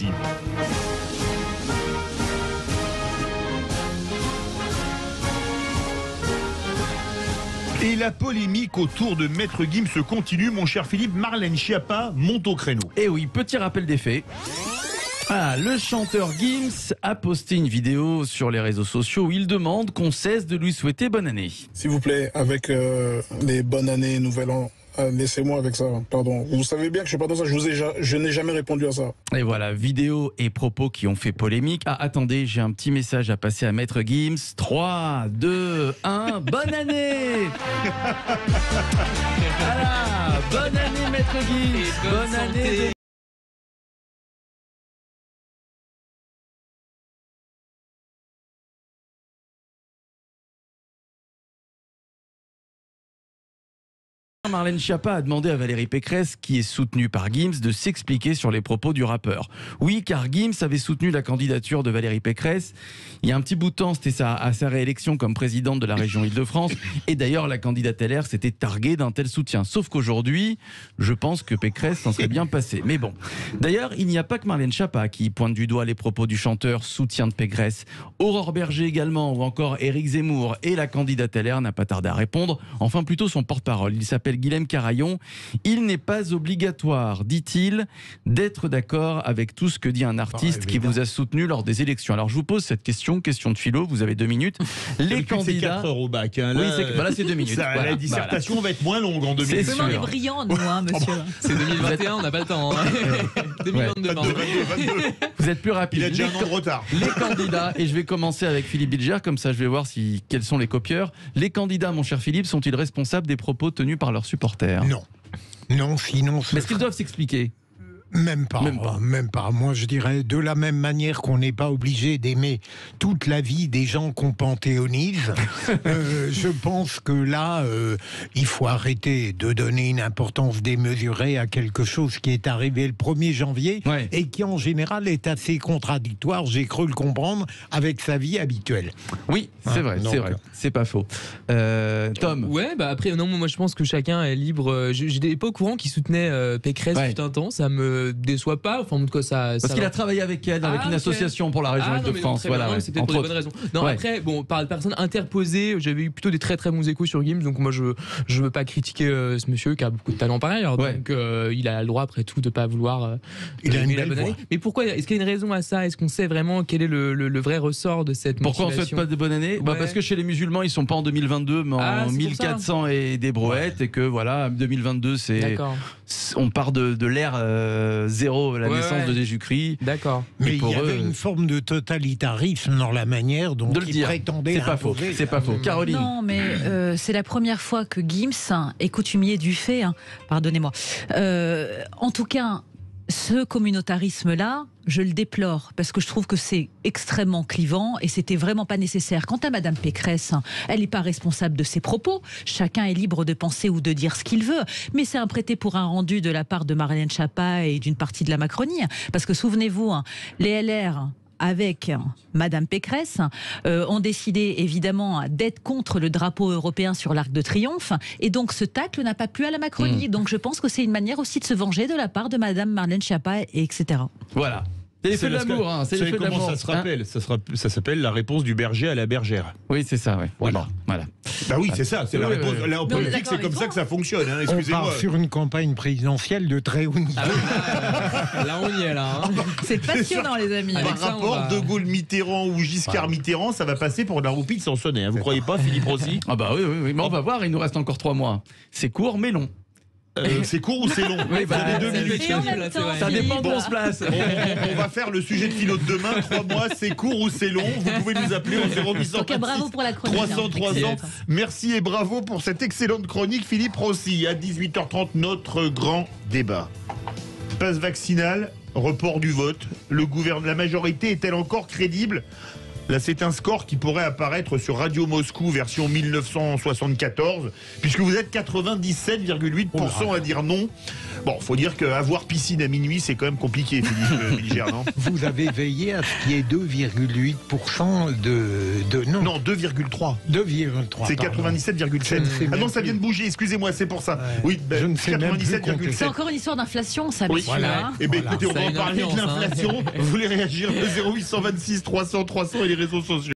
merci. Et la polémique autour de Maître Gims se continue, mon cher Philippe. Marlène Schiappa monte au créneau. Et oui, petit rappel des faits. Le chanteur Gims a posté une vidéo sur les réseaux sociaux où il demande qu'on cesse de lui souhaiter bonne année. S'il vous plaît, avec les bonnes années, nouvel an, laissez-moi avec ça, pardon. Vous savez bien que je suis pas dans ça, je n'ai jamais répondu à ça. Et voilà, vidéo et propos qui ont fait polémique. Attendez, j'ai un petit message à passer à Maître Gims. 3, 2, 1, bonne année. Voilà, bonne année Maître Gims, bonne année. Marlène Schiappa a demandé à Valérie Pécresse, qui est soutenue par Gims, de s'expliquer sur les propos du rappeur. Oui, car Gims avait soutenu la candidature de Valérie Pécresse. Il y a un petit bout de temps, c'était à sa réélection comme présidente de la région Île-de-France. Et d'ailleurs, la candidate LR s'était targuée d'un tel soutien. Sauf qu'aujourd'hui, je pense que Pécresse s'en serait bien passé. Mais bon. D'ailleurs, il n'y a pas que Marlène Schiappa qui pointe du doigt les propos du chanteur soutien de Pécresse. Aurore Berger également, ou encore Éric Zemmour. Et la candidate LR n'a pas tardé à répondre. Enfin, plutôt son porte-parole. Il s'appelle Guilhem Carayon. Il n'est pas obligatoire, dit-il, d'être d'accord avec tout ce que dit un artiste qui vous a soutenu lors des élections. Alors je vous pose cette question de philo, vous avez 2 minutes. Les candidats... C'est 4 heures au bac. Hein, là... Oui, là c'est 2 minutes. Ça, voilà, la dissertation va être moins longue en 2 minutes. C'est vraiment brillant, nous, hein, monsieur. C'est 2021, on n'a pas le temps. Hein. 2022, pardon. 22. Vous êtes plus rapide. Il a déjà un an de retard. Les candidats, et je vais commencer avec Philippe Bilger, comme ça je vais voir quels sont les copieurs. Les candidats, mon cher Philippe, sont-ils responsables des propos tenus par leurs supporters ? Non, sinon... Mais est-ce qu'ils doivent s'expliquer ? Même pas. Moi, je dirais de la même manière qu'on n'est pas obligé d'aimer toute la vie des gens qu'on panthéonise. Je pense que là, il faut arrêter de donner une importance démesurée à quelque chose qui est arrivé le 1er janvier et qui, en général, est assez contradictoire, j'ai cru le comprendre, avec sa vie habituelle. Oui, c'est vrai, c'est pas faux. Tom ? Ouais, après, non, moi je pense que chacun est libre. J'étais pas au courant qu'il soutenait Pécresse tout un temps, ça me déçoit pas. Enfin, en tout cas, parce qu'il a travaillé avec elle, avec une association pour la région Île-de-France. Voilà, c'était pour des bonnes raisons. Non, après, par personne interposée, j'avais eu plutôt des très très bons échos sur Gims, donc moi je veux pas critiquer ce monsieur qui a beaucoup de talent par ailleurs. Donc il a le droit après tout de pas vouloir. Il a une belle voix. Mais pourquoi ? Est-ce qu'il y a une raison à ça ? Est-ce qu'on sait vraiment quel est le vrai ressort de cette motivation ? Pourquoi on souhaite pas de bonne année ? Parce que chez les musulmans, ils sont pas en 2022, mais en 1400 et des brouettes, et que voilà, 2022, on part de l'ère 0, la naissance de Jésus-Christ. D'accord. Mais il y avait une forme de totalitarisme dans la manière dont il prétendait. C'est pas faux. C'est pas faux. Caroline. Non, mais c'est la première fois que Gims est coutumier du fait. Pardonnez-moi. En tout cas, ce communautarisme-là, je le déplore parce que je trouve que c'est extrêmement clivant et c'était vraiment pas nécessaire. Quant à Madame Pécresse, elle n'est pas responsable de ses propos. Chacun est libre de penser ou de dire ce qu'il veut. Mais c'est un prêté pour un rendu de la part de Marlène Schiappa et d'une partie de la Macronie. Parce que souvenez-vous, les LR... avec Madame Pécresse, ont décidé évidemment d'être contre le drapeau européen sur l'Arc de Triomphe, et donc ce tacle n'a pas plu à la Macronie. Donc je pense que c'est une manière aussi de se venger de la part de Madame Marlène Schiappa, etc. Voilà. C'est l'effet de l'amour. C'est l'effet de l'amour. Ça se rappelle. Ça s'appelle la réponse du berger à la bergère. Oui, c'est ça. Voilà. Bah oui, c'est ça. C'est la réponse. Là, en politique, c'est comme ça que ça fonctionne. Excusez-moi. On part sur une campagne présidentielle de très haut niveau. Là, on y est là. C'est passionnant, les amis. Par rapport De Gaulle-Mitterrand ou Giscard-Mitterrand, ça va passer pour la roupie de Sansonnet. Vous croyez pas, Philippe Rossi ? Ah bah oui. Mais on va voir. Il nous reste encore 3 mois. C'est court, mais long. C'est court ou c'est long? Oui, Vous avez 2 minutes. Ça dépend d'où on se place. On va faire le sujet de philo de demain. 3 mois, c'est court ou c'est long? Vous pouvez nous appeler au 0826 bravo pour la chronique, 300 ans. Merci et bravo pour cette excellente chronique, Philippe Rossi. À 18h30, notre grand débat. Passe vaccinal, report du vote. La majorité est-elle encore crédible? Là, c'est un score qui pourrait apparaître sur Radio Moscou version 1974, puisque vous êtes 97,8% à dire non. Bon, faut dire qu'avoir piscine à minuit, c'est quand même compliqué, Philippe Bilger, non? Vous avez veillé à ce qu'il y ait 2,8% de non. Non, 2,3. 2,3. C'est 97,7. Ah non, ça vient de bouger, excusez-moi, c'est pour ça. Ouais. Oui, Je ne sais même plus compter. 97,7. C'est encore une histoire d'inflation, ça, Oui, messieurs. voilà. Hein. Eh bien, écoutez, on Ça va a en une parler de influence, l'inflation. Vous voulez réagir? Le 0826 300 300 et les réseaux sociaux.